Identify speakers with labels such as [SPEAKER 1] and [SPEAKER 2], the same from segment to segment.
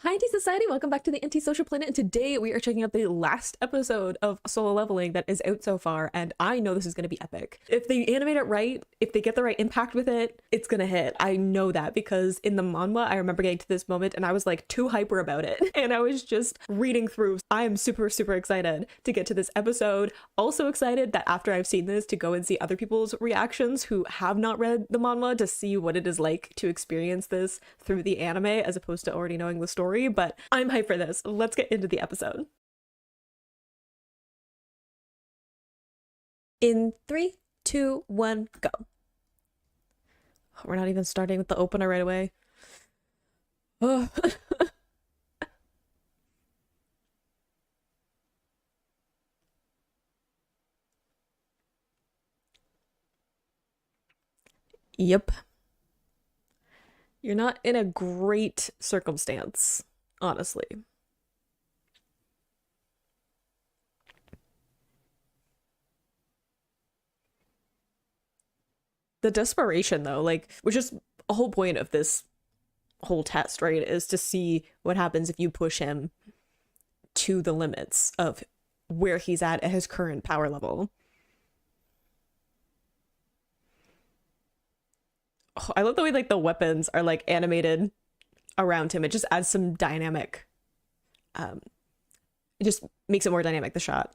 [SPEAKER 1] Hi, Anti-Society! Welcome back to the Anti-Social Planet, and today we are checking out the last episode of Solo Leveling that is out so far, and I know this is going to be epic. If they animate it right, if they get the right impact with it, it's going to hit. I know that because in the manga, I remember getting to this moment and I was like too hyper about it, and I was just reading through. I am super, super excited to get to this episode. Also excited that after I've seen this to go and see other people's reactions who have not read the manga to see what it is like to experience this through the anime as opposed to already knowing the story. But I'm hyped for this. Let's get into the episode. In 3, 2, 1, go. We're not even starting with the opener right away. Oh. Yep. You're not in a great circumstance, honestly. The desperation, though, like, which is a whole point of this whole test, right, is to see what happens if you push him to the limits of where he's at his current power level. Oh, I love the way like the weapons are like animated around him. It just adds some dynamic. Um, it just makes it more dynamic, the shot.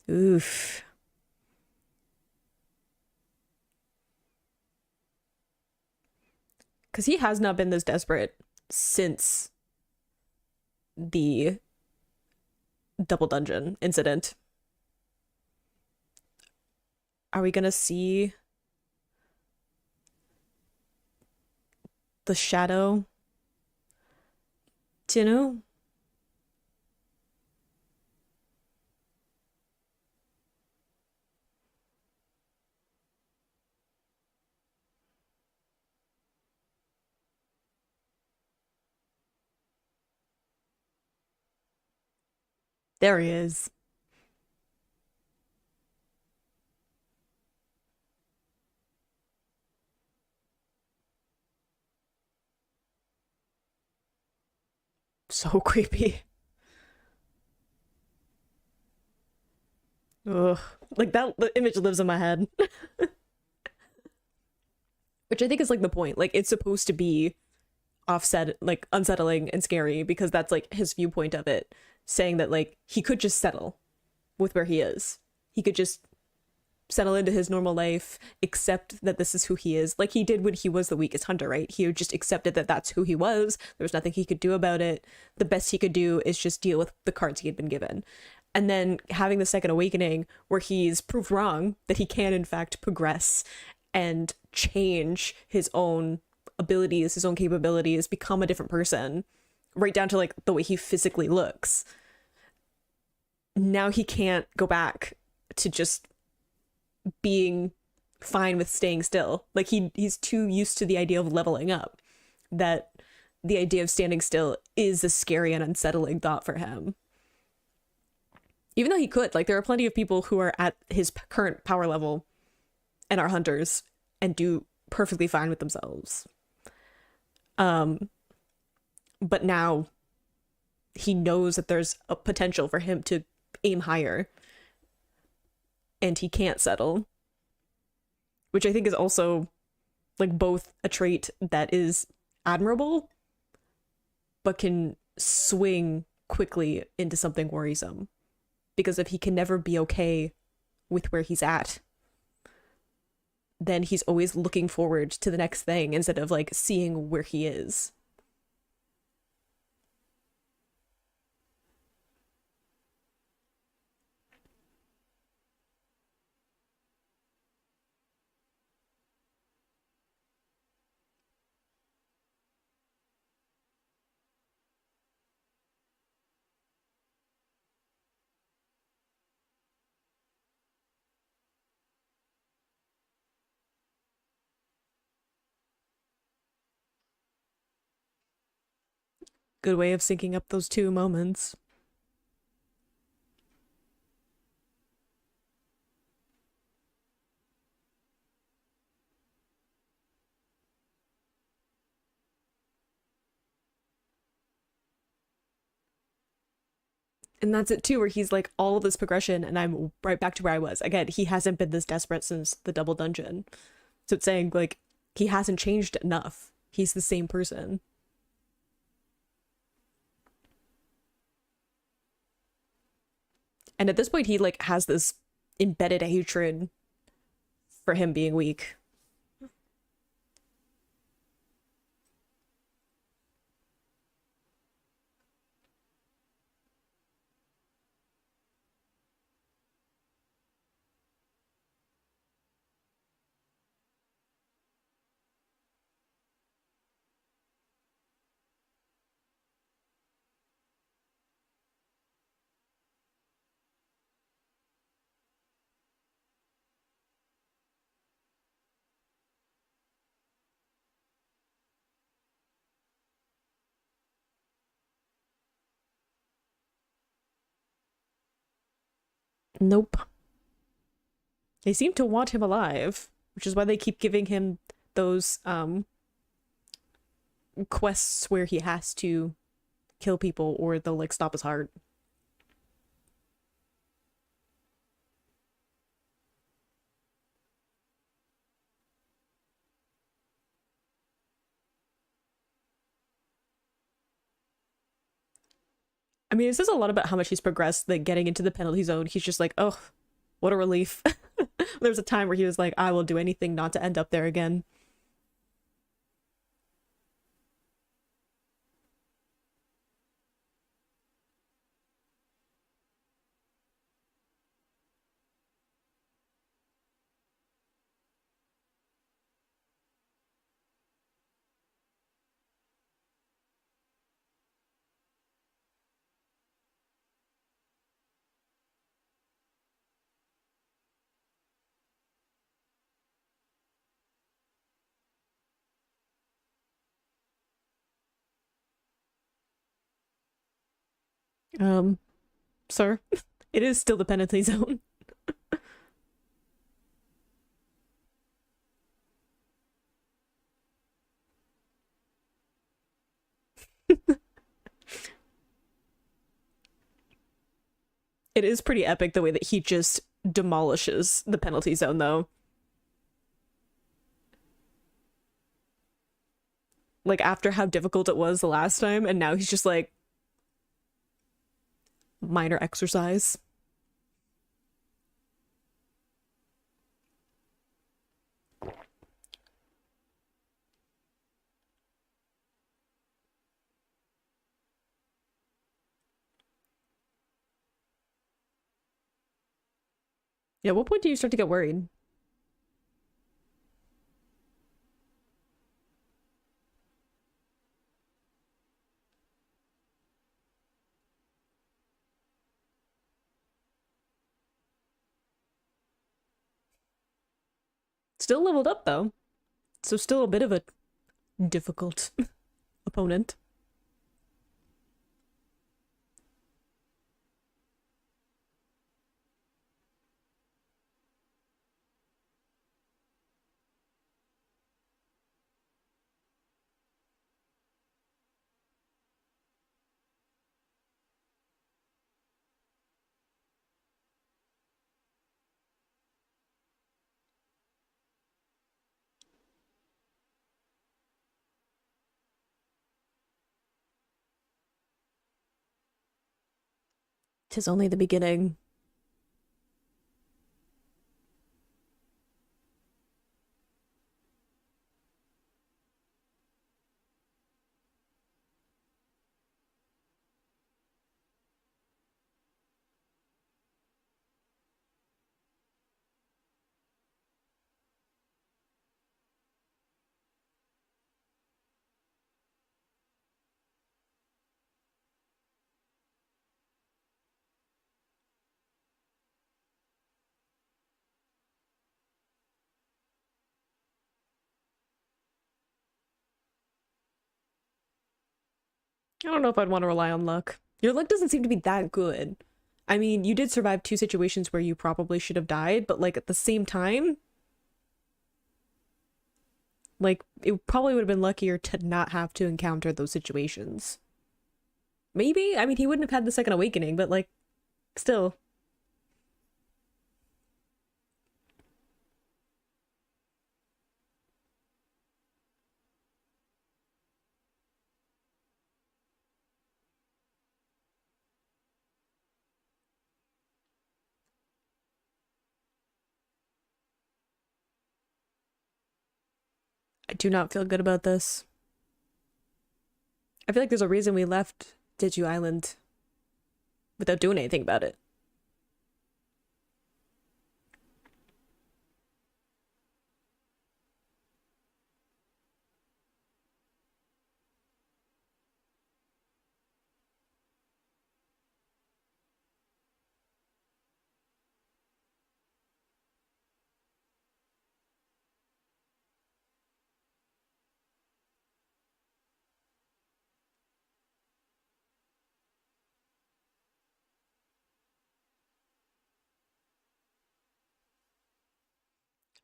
[SPEAKER 1] Oof. Because he has not been this desperate since the double dungeon incident. Are we gonna see the shadow Jinwoo? There he is. So creepy. Ugh. Like that the image lives in my head. Which I think is like the point. Like it's supposed to be offset, like unsettling and scary because that's like his viewpoint of it, saying that like he could just settle with where he is. He could just settle into his normal life, accept that this is who he is, like he did when he was the weakest hunter, right? He just accepted that that's who he was. There was nothing he could do about it. The best he could do is just deal with the cards he had been given. And then having the second awakening where he's proved wrong, that he can in fact progress and change his own abilities, his own capabilities, become a different person, right down to like the way he physically looks. Now he can't go back to just being fine with staying still. Like he's too used to the idea of leveling up that the idea of standing still is a scary and unsettling thought for him. Even though he could, like there are plenty of people who are at his current power level and are hunters and do perfectly fine with themselves. Um but now he knows that there's a potential for him to aim higher and he can't settle, which I think is also like both a trait that is admirable but can swing quickly into something worrisome, because if he can never be okay with where he's at, then he's always looking forward to the next thing instead of like seeing where he is. Good way of syncing up those two moments. And that's it too, where he's like, all of this progression, and I'm right back to where I was. Again, he hasn't been this desperate since the double dungeon. So it's saying, like, he hasn't changed enough. He's the same person. And at this point, he, like, has this embedded hatred for him being weak. Nope. They seem to want him alive, which is why they keep giving him those quests where he has to kill people or they'll like stop his heart. I mean, it says a lot about how much he's progressed, like getting into the penalty zone. He's just like, oh, what a relief. There was a time where he was like, I will do anything not to end up there again. Um, Sir, it is still the penalty zone. It is pretty epic the way that he just demolishes the penalty zone, though. Like, after how difficult it was the last time, and now he's just like, minor exercise. Yeah, at what point do you start to get worried? Still leveled up, though. So still a bit of a difficult opponent. Tis only the beginning. I don't know if I'd want to rely on luck. Your luck doesn't seem to be that good. I mean, you did survive two situations where you probably should have died, but like at the same time, like it probably would have been luckier to not have to encounter those situations. Maybe. I mean, he wouldn't have had the second awakening, but like, still. I do not feel good about this. I feel like there's a reason we left Jeju Island without doing anything about it.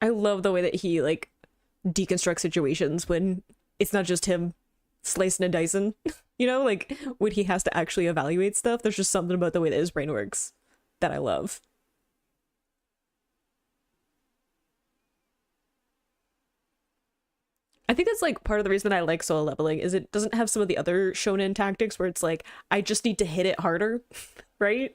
[SPEAKER 1] I love the way that he like deconstructs situations when it's not just him slicing and dicing, you know, like when he has to actually evaluate stuff. There's just something about the way that his brain works that I love. I think that's like part of the reason I like solo leveling is it doesn't have some of the other shonen tactics where it's like I just need to hit it harder, right?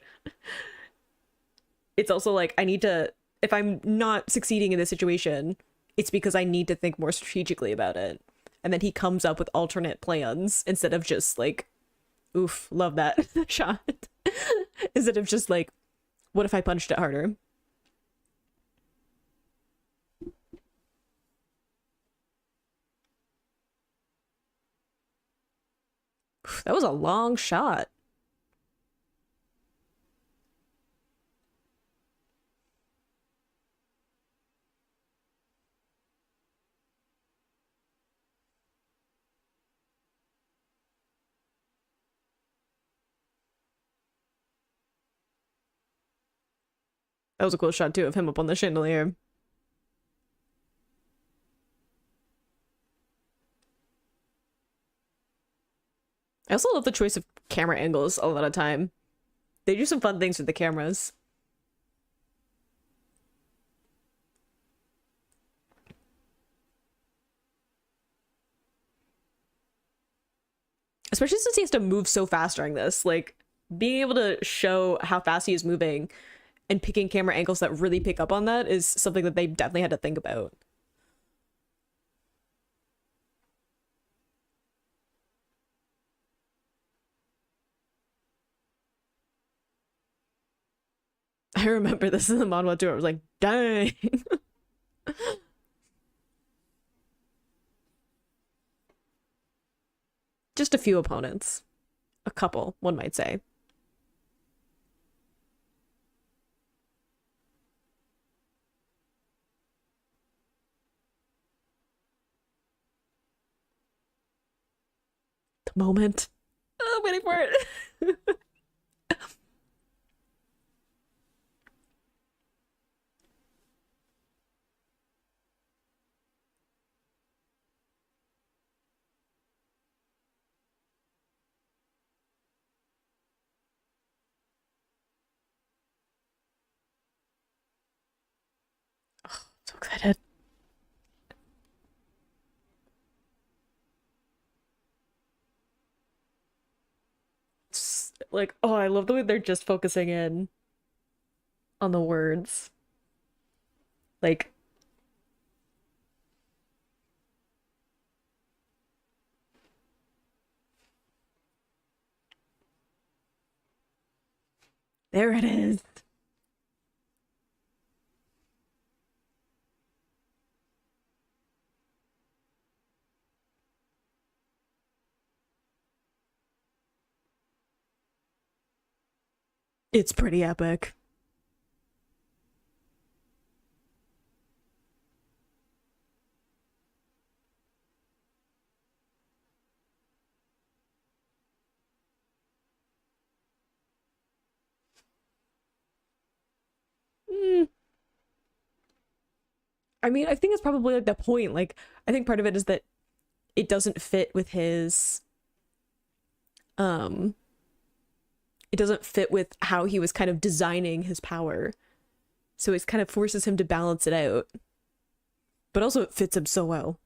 [SPEAKER 1] It's also like I need to if I'm not succeeding in this situation, it's because I need to think more strategically about it. And then he comes up with alternate plans instead of just like, oof, love that shot. Instead of just like, what if I punched it harder? That was a long shot. That was a cool shot too of him up on the chandelier. I also love the choice of camera angles a lot of time. They do some fun things with the cameras. Especially since he has to move so fast during this. Like being able to show how fast he is moving and picking camera angles that really pick up on that is something that they definitely had to think about. I remember this in the manhwa too. I was like, dang. Just a few opponents. A couple, one might say. The moment. Oh, I'm waiting for it. So excited. Like, oh, I love the way they're just focusing in on the words. Like, there it is. It's pretty epic. Mm. I mean, I think it's probably like the point. Like, I think part of it is that it doesn't fit with his um it doesn't fit with how he was kind of designing his power. So it kind of forces him to balance it out. But also it fits him so well.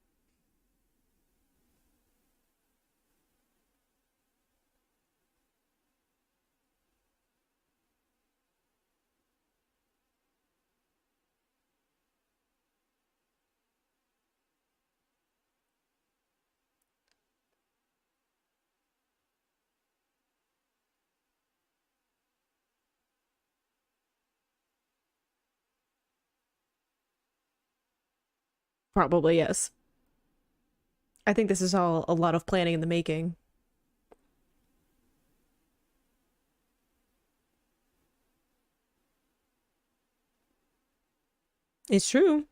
[SPEAKER 1] Probably, yes. I think this is all a lot of planning in the making. It's true.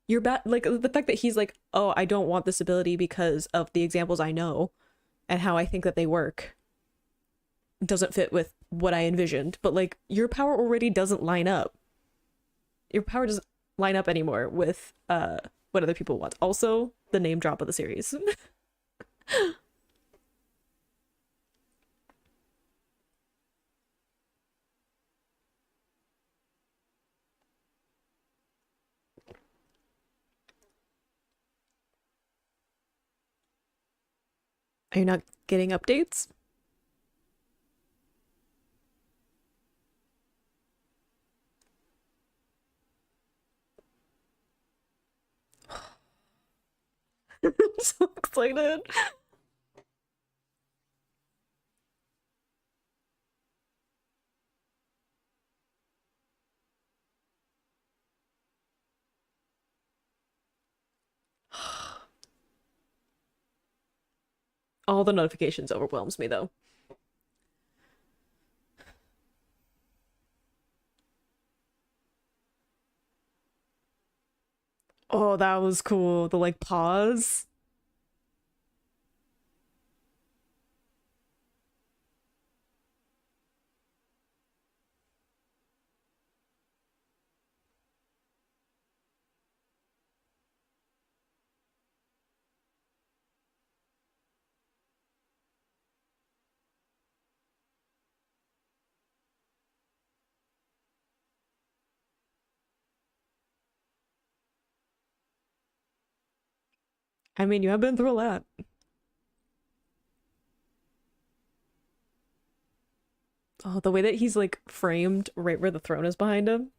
[SPEAKER 1] You're bad. Like the fact that he's like, oh, I don't want this ability because of the examples I know and how I think that they work doesn't fit with what I envisioned. But like, your power already doesn't line up. Your power doesn't line up anymore with what other people want. Also, the name drop of the series. Are you not getting updates? I'm so excited. All the notifications overwhelms me though. Oh, that was cool. The like pause. I mean, you have been through a lot. Oh, the way that he's like framed right where the throne is behind him.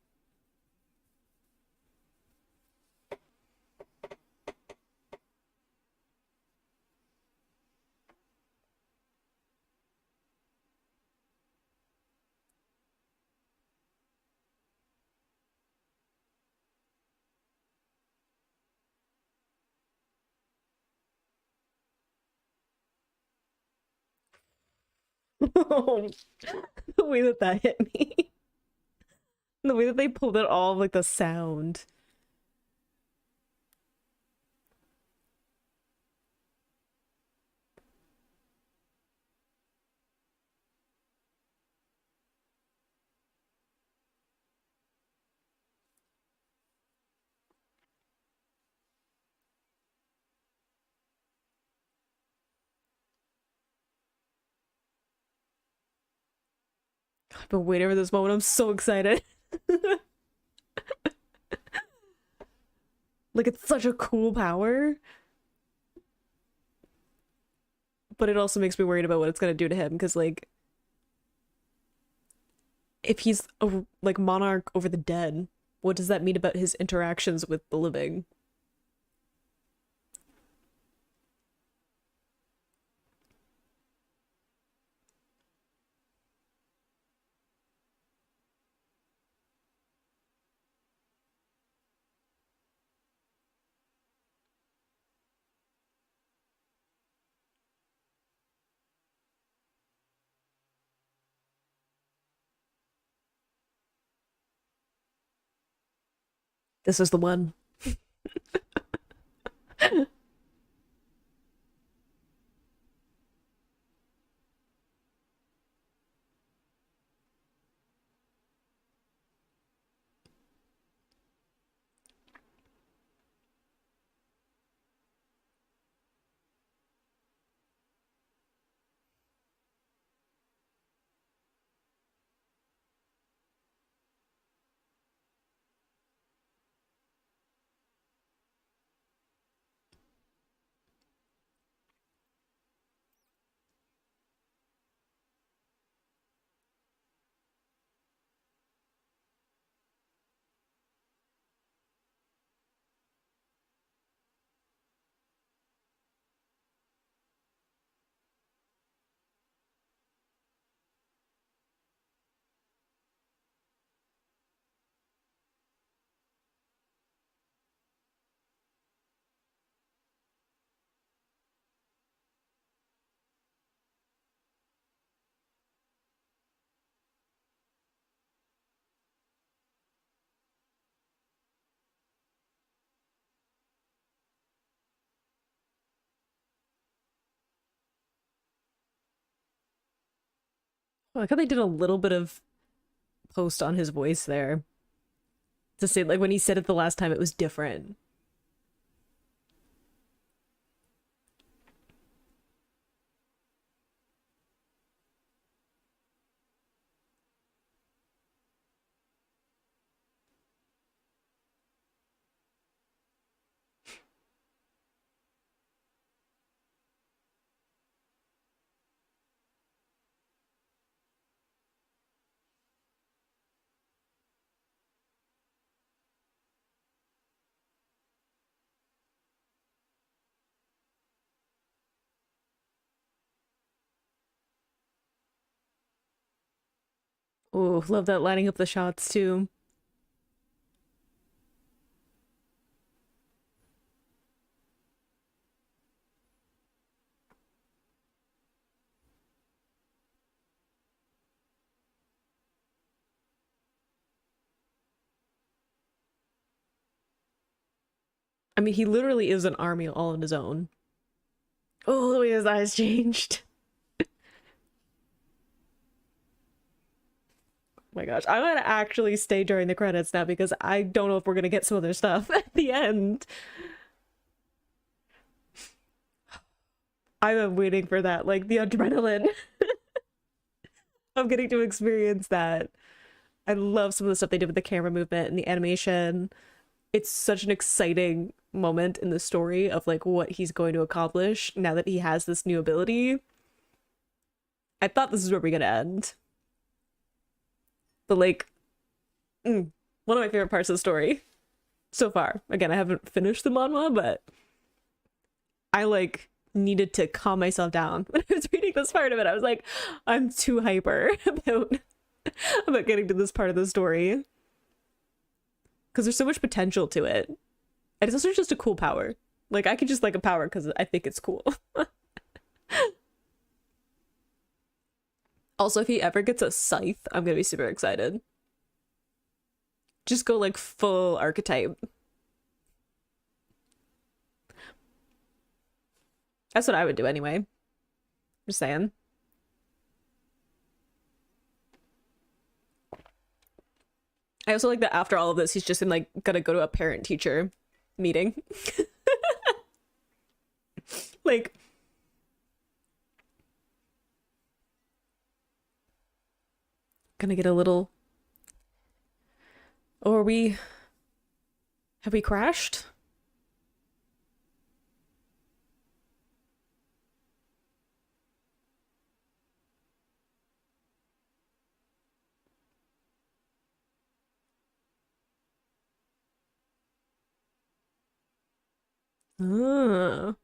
[SPEAKER 1] The way that that hit me. The way that they pulled it all like the sound. I've been waiting for this moment. I'm so excited. Like it's such a cool power, but it also makes me worried about what it's gonna do to him because like if he's a like monarch over the dead, what does that mean about his interactions with the living? This is the one. I like how they did a little bit of post on his voice there to say like when he said it the last time it was different. Oh, love that lining up the shots too. I mean, he literally is an army all on his own. Oh, the way his eyes changed. Oh my gosh, I'm gonna actually stay during the credits now because I don't know if we're gonna get some other stuff at the end. I've been waiting for that, like the adrenaline of getting to experience that. I love some of the stuff they did with the camera movement and the animation. It's such an exciting moment in the story of like what he's going to accomplish now that he has this new ability. I thought this is where we're gonna end. But like, one of my favorite parts of the story so far. Again, I haven't finished the manhwa, but I like needed to calm myself down when I was reading this part of it. I was like, I'm too hyper about getting to this part of the story because there's so much potential to it, and it's also just a cool power. Like I could just like a power because I think it's cool. Also, if he ever gets a scythe, I'm gonna be super excited. Just go like full archetype. That's what I would do anyway. Just saying. I also like that after all of this, he's just in like gonna go to a parent-teacher meeting. Like, gonna get a little. Or have we crashed? Ah,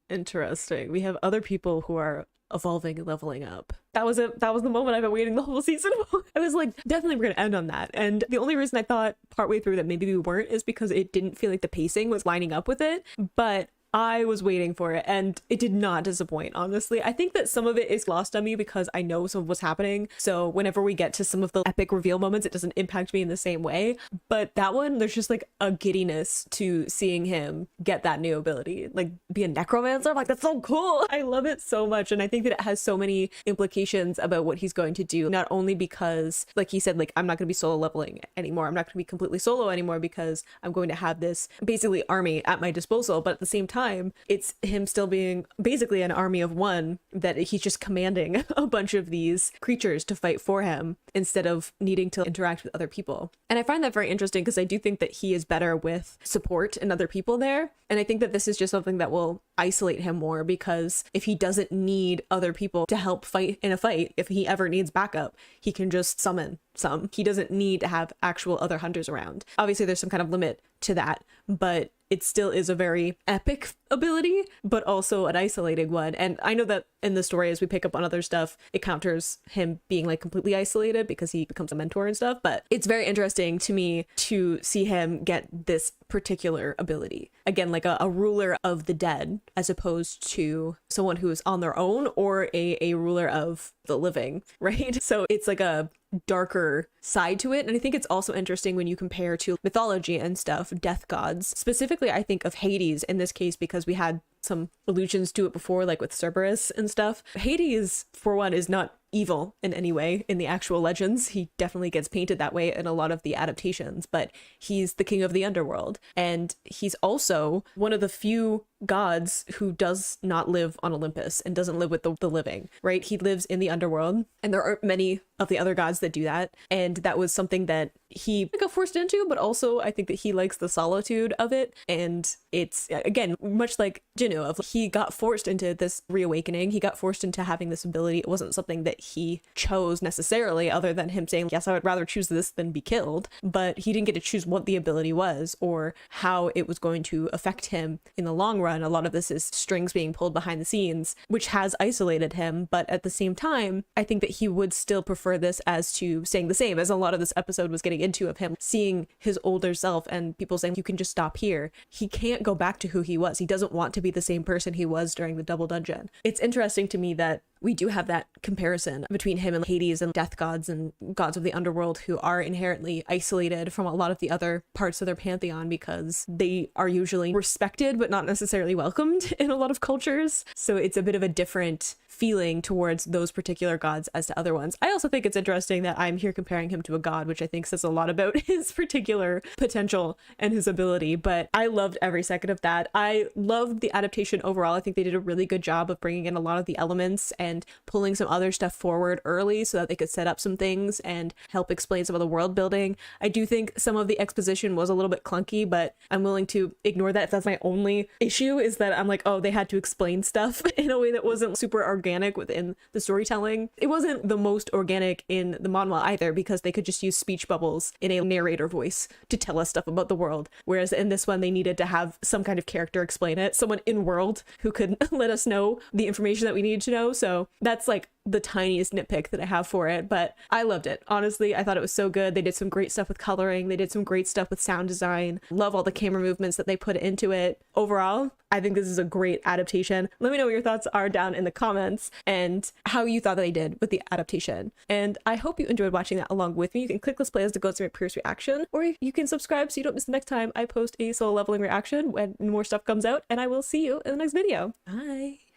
[SPEAKER 1] interesting. We have other people who are evolving and leveling up. That was it. That was the moment I've been waiting the whole season for. I was like, definitely we're gonna end on that. And the only reason I thought partway through that maybe we weren't is because it didn't feel like the pacing was lining up with it. But I was waiting for it and it did not disappoint, honestly. I think that some of it is lost on me because I know some of what's happening. So whenever we get to some of the epic reveal moments, it doesn't impact me in the same way. But that one, there's just like a giddiness to seeing him get that new ability, like be a necromancer. I'm like, that's so cool. I love it so much. And I think that it has so many implications about what he's going to do, not only because, like he said, like, I'm not going to be solo leveling anymore. I'm not going to be completely solo anymore because I'm going to have this basically army at my disposal. But at the same time, it's him still being basically an army of one, that he's just commanding a bunch of these creatures to fight for him instead of needing to interact with other people. And I find that very interesting because I do think that he is better with support and other people there. And I think that this is just something that will isolate him more, because if he doesn't need other people to help fight in a fight, if he ever needs backup, he can just summon some. He doesn't need to have actual other hunters around. Obviously, there's some kind of limit to that, but it still is a very epic ability, but also an isolating one. And I know that in the story, as we pick up on other stuff, it counters him being like completely isolated because he becomes a mentor and stuff. But it's very interesting to me to see him get this particular ability. Again, like a ruler of the dead, as opposed to someone who is on their own, or a ruler of the living, right? So it's like a darker side to it. And I think it's also interesting when you compare to mythology and stuff, death gods. Specifically, I think of Hades in this case, because we had some allusions to it before, like with Cerberus and stuff. Hades, for one, is not evil in any way in the actual legends. He definitely gets painted that way in a lot of the adaptations, but he's the king of the underworld. And he's also one of the few gods who does not live on Olympus and doesn't live with the living, right? He lives in the underworld, and there aren't many of the other gods that do that. And that was something that he got forced into, but also I think that he likes the solitude of it. And it's, again, much like Jinwoo, of he got forced into this reawakening. He got forced into having this ability. It wasn't something that he chose necessarily, other than him saying, yes, I would rather choose this than be killed. But he didn't get to choose what the ability was or how it was going to affect him in the long run. A lot of this is strings being pulled behind the scenes, which has isolated him. But at the same time, I think that he would still prefer this as to staying the same, as a lot of this episode was getting into, of him seeing his older self and people saying, you can just stop here. He can't go back to who he was. He doesn't want to be the same person he was during the double dungeon. It's interesting to me that we do have that comparison between him and Hades and death gods and gods of the underworld, who are inherently isolated from a lot of the other parts of their pantheon because they are usually respected but not necessarily welcomed in a lot of cultures. So it's a bit of a different feeling towards those particular gods as to other ones. I also think it's interesting that I'm here comparing him to a god, which I think says a lot about his particular potential and his ability, but I loved every second of that. I loved the adaptation overall. I think they did a really good job of bringing in a lot of the elements and pulling some other stuff forward early so that they could set up some things and help explain some of the world building. I do think some of the exposition was a little bit clunky, but I'm willing to ignore that if that's my only issue, is that I'm like, oh, they had to explain stuff in a way that wasn't super organic within the storytelling. It wasn't the most organic in the manhwa either, because they could just use speech bubbles in a narrator voice to tell us stuff about the world. Whereas in this one, they needed to have some kind of character explain it, someone in world who could let us know the information that we needed to know. So that's like the tiniest nitpick that I have for it, but I loved it. Honestly, I thought it was so good. They did some great stuff with coloring. They did some great stuff with sound design. Love all the camera movements that they put into it. Overall, I think this is a great adaptation. Let me know what your thoughts are down in the comments and how you thought that they did with the adaptation. And I hope you enjoyed watching that along with me. You can click this playlist to go to my previous reaction, or you can subscribe so you don't miss the next time I post a soul leveling reaction when more stuff comes out, and I will see you in the next video. Bye.